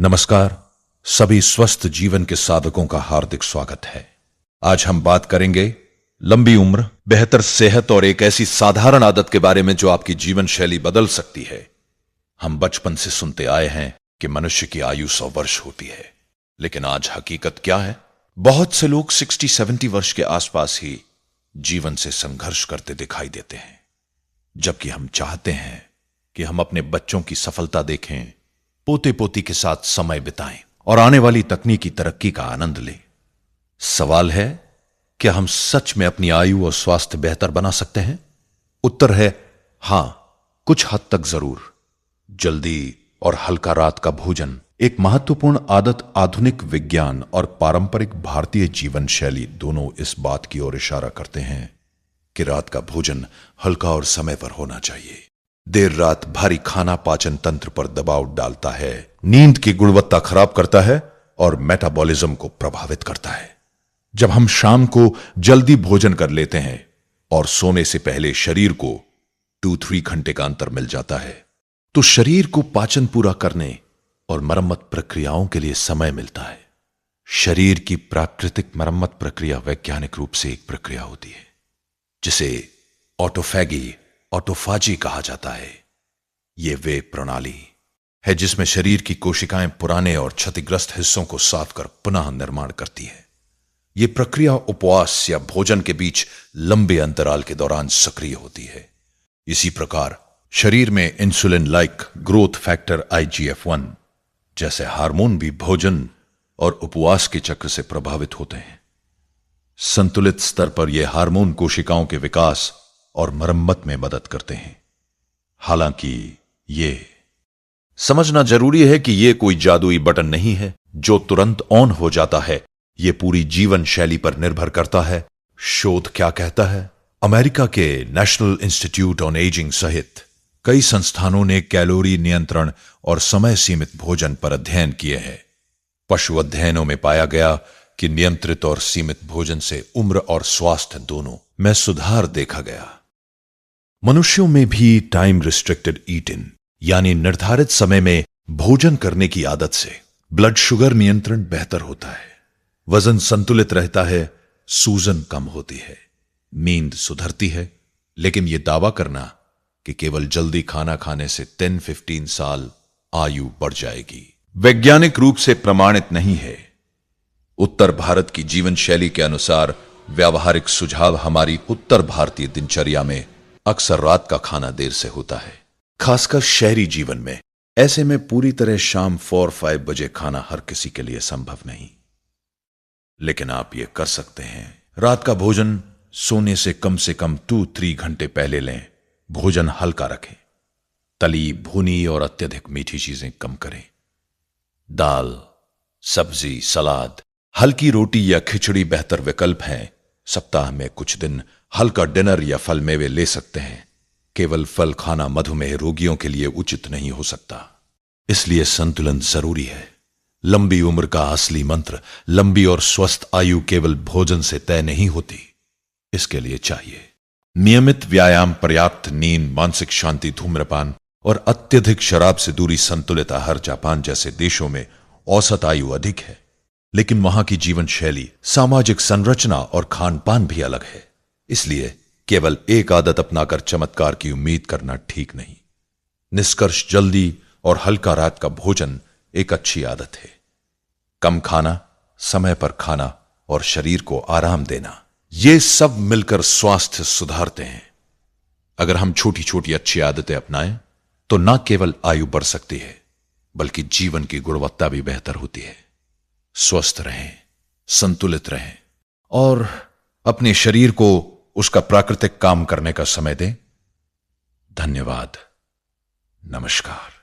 नमस्कार। सभी स्वस्थ जीवन के साधकों का हार्दिक स्वागत है। आज हम बात करेंगे लंबी उम्र, बेहतर सेहत और एक ऐसी साधारण आदत के बारे में जो आपकी जीवन शैली बदल सकती है। हम बचपन से सुनते आए हैं कि मनुष्य की आयु 100 वर्ष होती है, लेकिन आज हकीकत क्या है? बहुत से लोग 60-70 वर्ष के आसपास ही जीवन से संघर्ष करते दिखाई देते हैं, जबकि हम चाहते हैं कि हम अपने बच्चों की सफलता देखें, पोते पोती के साथ समय बिताएं और आने वाली तकनीकी तरक्की का आनंद लें। सवाल है, क्या हम सच में अपनी आयु और स्वास्थ्य बेहतर बना सकते हैं? उत्तर है हां, कुछ हद तक जरूर। जल्दी और हल्का रात का भोजन एक महत्वपूर्ण आदत आधुनिक विज्ञान और पारंपरिक भारतीय जीवन शैली दोनों इस बात की ओर इशारा करते हैं कि रात का भोजन हल्का और समय पर होना चाहिए। देर रात भारी खाना पाचन तंत्र पर दबाव डालता है, नींद की गुणवत्ता खराब करता है और मेटाबॉलिज्म को प्रभावित करता है। जब हम शाम को जल्दी भोजन कर लेते हैं और सोने से पहले शरीर को 2-3 घंटे का अंतर मिल जाता है, तो शरीर को पाचन पूरा करने और मरम्मत प्रक्रियाओं के लिए समय मिलता है। शरीर की प्राकृतिक मरम्मत प्रक्रिया वैज्ञानिक रूप से एक प्रक्रिया होती है जिसे ऑटोफाजी कहा जाता है। यह वे प्रणाली है जिसमें शरीर की कोशिकाएं पुराने और क्षतिग्रस्त हिस्सों को साफ कर पुनः निर्माण करती है। यह प्रक्रिया उपवास या भोजन के बीच लंबे अंतराल के दौरान सक्रिय होती है। इसी प्रकार शरीर में insulin like growth factor IGF-1 जैसे हार्मोन भी भोजन और उपवास के चक्र से प्रभावित होते हैं। संतुलित स्तर पर यह हार्मोन कोशिकाओं के विकास और मरम्मत में मदद करते हैं। हालांकि यह समझना जरूरी है कि यह कोई जादुई बटन नहीं है जो तुरंत ऑन हो जाता है। यह पूरी जीवन शैली पर निर्भर करता है। शोध क्या कहता है? अमेरिका के नेशनल इंस्टीट्यूट ऑन एजिंग सहित कई संस्थानों ने कैलोरी नियंत्रण और समय सीमित भोजन पर अध्ययन किए हैं। पशु अध्ययनों में पाया गया कि नियंत्रित और सीमित भोजन से उम्र और स्वास्थ्य दोनों में सुधार देखा गया। मनुष्यों में भी टाइम रिस्ट्रिक्टेड ईटिंग यानी निर्धारित समय में भोजन करने की आदत से ब्लड शुगर नियंत्रण बेहतर होता है, वजन संतुलित रहता है, सूजन कम होती है, नींद सुधरती है। लेकिन यह दावा करना कि केवल जल्दी खाना खाने से 10-15 साल आयु बढ़ जाएगी, वैज्ञानिक रूप से प्रमाणित नहीं है। उत्तर भारत की जीवन शैली के अनुसार व्यावहारिक सुझाव हमारी उत्तर भारतीय दिनचर्या में अक्सर रात का खाना देर से होता है, खासकर शहरी जीवन में। ऐसे में पूरी तरह शाम 4-5 बजे खाना हर किसी के लिए संभव नहीं, लेकिन आप यह कर सकते हैं। रात का भोजन सोने से कम 2-3 घंटे पहले लें। भोजन हल्का रखें, तली भुनी और अत्यधिक मीठी चीजें कम करें। दाल, सब्जी, सलाद, हल्की रोटी या खिचड़ी बेहतर विकल्प हैं। सप्ताह में कुछ दिन हल्का डिनर या फल मेवे ले सकते हैं। केवल फल खाना मधुमेह रोगियों के लिए उचित नहीं हो सकता, इसलिए संतुलन जरूरी है। लंबी उम्र का असली मंत्र, लंबी और स्वस्थ आयु केवल भोजन से तय नहीं होती। इसके लिए चाहिए नियमित व्यायाम, पर्याप्त नींद, मानसिक शांति, धूम्रपान और अत्यधिक शराब से दूरी। संतुलित आहार जापान जैसे देशों में औसत आयु अधिक है, लेकिन वहां की जीवन शैली, सामाजिक संरचना और खान पान भी अलग है। इसलिए केवल एक आदत अपनाकर चमत्कार की उम्मीद करना ठीक नहीं। निष्कर्ष, जल्दी और हल्का रात का भोजन एक अच्छी आदत है। कम खाना, समय पर खाना और शरीर को आराम देना, ये सब मिलकर स्वास्थ्य सुधारते हैं। अगर हम छोटी छोटी अच्छी आदतें अपनाएं तो न केवल आयु बढ़ सकती है, बल्कि जीवन की गुणवत्ता भी बेहतर होती है। स्वस्थ रहें, संतुलित रहें और अपने शरीर को उसका प्राकृतिक काम करने का समय दें। धन्यवाद। नमस्कार।